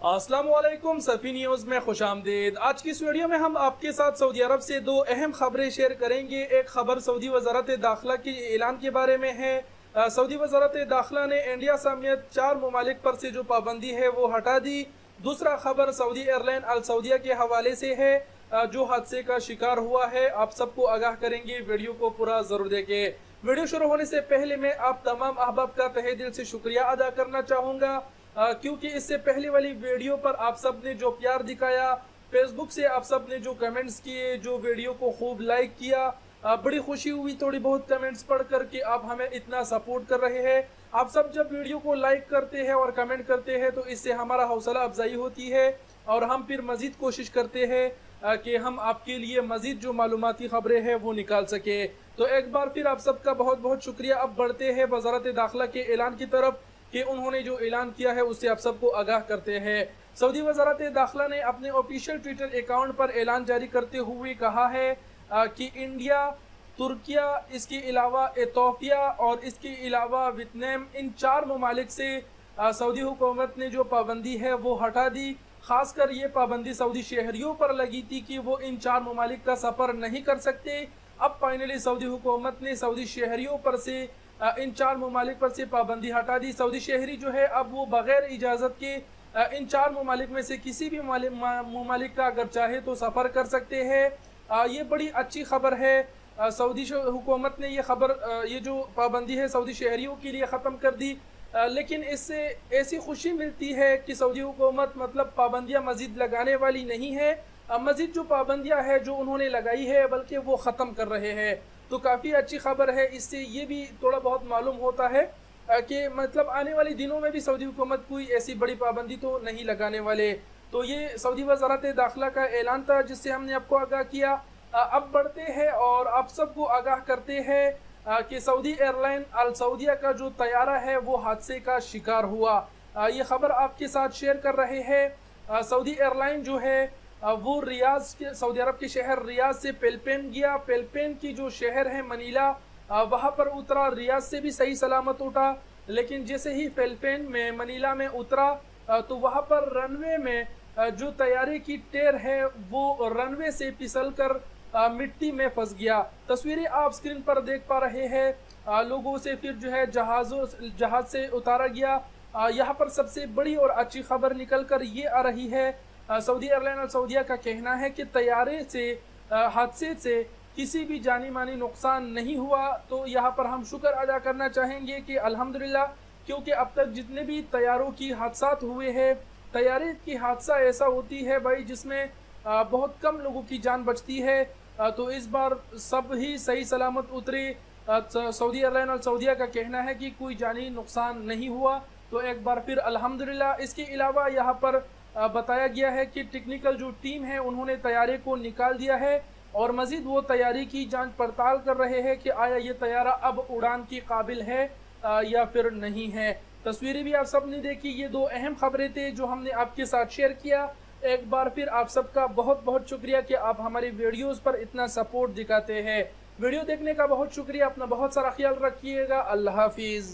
अस्सलाम वालेकुम, सफ़ी न्यूज़ में खुशामदीद। आज की इस वीडियो में हम आपके साथ सऊदी अरब से दो अहम खबरें शेयर करेंगे। एक खबर सऊदी वज़ारत दाखिला के ऐलान के बारे में है। सऊदी वज़ारत दाखिला ने इंडिया समेत 4 ममालिक पर से जो पाबंदी है वो हटा दी। दूसरा खबर सऊदी एयरलाइन अल सऊदिया के हवाले से है, जो हादसे का शिकार हुआ है। आप सबको आगाह करेंगे, वीडियो को पूरा ज़रूर देखें। वीडियो शुरू होने से पहले मैं आप तमाम अहबाब का तहे दिल से शुक्रिया अदा करना चाहूँगा, क्योंकि इससे पहले वाली वीडियो पर आप सब ने जो प्यार दिखाया, फेसबुक से आप सब ने जो कमेंट्स किए, जो वीडियो को खूब लाइक किया, बड़ी खुशी हुई थोड़ी बहुत कमेंट्स पढ़ कर के आप हमें इतना सपोर्ट कर रहे हैं। आप सब जब वीडियो को लाइक करते हैं और कमेंट करते हैं तो इससे हमारा हौसला अफजाई होती है और हम फिर मज़ीद कोशिश करते हैं कि हम आपके लिए मज़ीद जो मालूमाती ख़बरें हैं वो निकाल सके। तो एक बार फिर आप सबका बहुत बहुत शुक्रिया। अब बढ़ते हैं वज़ारत दाखिला के ऐलान की तरफ कि उन्होंने जो ऐलान किया है उससे आप सबको आगाह करते हैं। सऊदी वज़ारत दाखिला ने अपने ऑफिशियल ट्विटर अकाउंट पर ऐलान जारी करते हुए कहा है कि इंडिया, तुर्किया, इसके अलावा इथोपिया और इसके अलावा वियतनाम, इन 4 ममालिक से सऊदी हुकूमत ने जो पाबंदी है वो हटा दी। खासकर ये पाबंदी सऊदी शहरियों पर लगी थी कि वो इन 4 ममालिक का सफ़र नहीं कर सकते। अब फाइनली सऊदी हुकूमत ने सऊदी शहरियों पर से इन 4 ममालिक पर से पाबंदी हटा दी। सऊदी शहरी जो है अब वो बग़ैर इजाज़त के इन 4 ममालिक में से किसी भी ममालिक का अगर चाहे तो सफ़र कर सकते हैं। ये बड़ी अच्छी खबर है। सऊदी हुकूमत ने ये जो पाबंदी है सऊदी शहरियों के लिए ख़त्म कर दी। लेकिन इससे ऐसी खुशी मिलती है कि सऊदी हुकूमत मतलब पाबंदियाँ मज़ीद लगाने वाली नहीं है। मज़ीद जो पाबंदियाँ है जो उन्होंने लगाई है बल्कि वो ख़त्म कर रहे हैं, तो काफ़ी अच्छी खबर है। इससे ये भी थोड़ा बहुत मालूम होता है कि मतलब आने वाले दिनों में भी सऊदी हुकूमत कोई ऐसी बड़ी पाबंदी तो नहीं लगाने वाले। तो ये सऊदी वज़ारत दाखिला का ऐलान था जिससे हमने आपको आगाह किया। अब बढ़ते हैं और आप सबको आगाह करते हैं कि सऊदी एयरलाइन अल सऊदिया का जो तैयारा है वो हादसे का शिकार हुआ। ये खबर आपके साथ शेयर कर रहे हैं। सऊदी एयरलाइन जो है वो रियाज के, सऊदी अरब के शहर रियाज से पेलपेन गया। पेलपेन की जो शहर है मनीला, वहाँ पर उतरा। रियाज से भी सही सलामत उठा, लेकिन जैसे ही पेलपेन में मनीला में उतरा तो वहाँ पर रनवे में जो तैयारी की टेर है वो रनवे से फिसल कर मिट्टी में फंस गया। तस्वीरें आप स्क्रीन पर देख पा रहे हैं। लोगों से फिर जो है जहाज से उतारा गया। यहाँ पर सबसे बड़ी और अच्छी खबर निकल कर ये आ रही है, सऊदी एयरलाइन अल सऊदिया का कहना है कि तैयारे से हादसे से किसी भी जानी मानी नुकसान नहीं हुआ। तो यहाँ पर हम शुक्र अदा करना चाहेंगे कि अल्हम्दुलिल्लाह, क्योंकि अब तक जितने भी तैयारों की हादसात हुए हैं, तैयारी की हादसा ऐसा होती है भाई जिसमें बहुत कम लोगों की जान बचती है। तो इस बार सब ही सही सलामत उतरे। सऊदी एयरलाइन अल सऊदिया का कहना है कि कोई जानी नुकसान नहीं हुआ, तो एक बार फिर अल्हम्दुलिल्लाह। इसके अलावा यहाँ पर बताया गया है कि टेक्निकल जो टीम है उन्होंने तैयारे को निकाल दिया है और मज़ीद वो तैयारी की जांच पड़ताल कर रहे हैं कि आया ये तैयारा अब उड़ान की काबिल है या फिर नहीं है। तस्वीरें भी आप सब ने देखी। ये दो अहम खबरें थे जो हमने आपके साथ शेयर किया। एक बार फिर आप सबका बहुत बहुत शुक्रिया कि आप हमारी वीडियोस पर इतना सपोर्ट दिखाते हैं। वीडियो देखने का बहुत शुक्रिया। अपना बहुत सारा ख्याल रखिएगा। अल्लाह हाफिज़।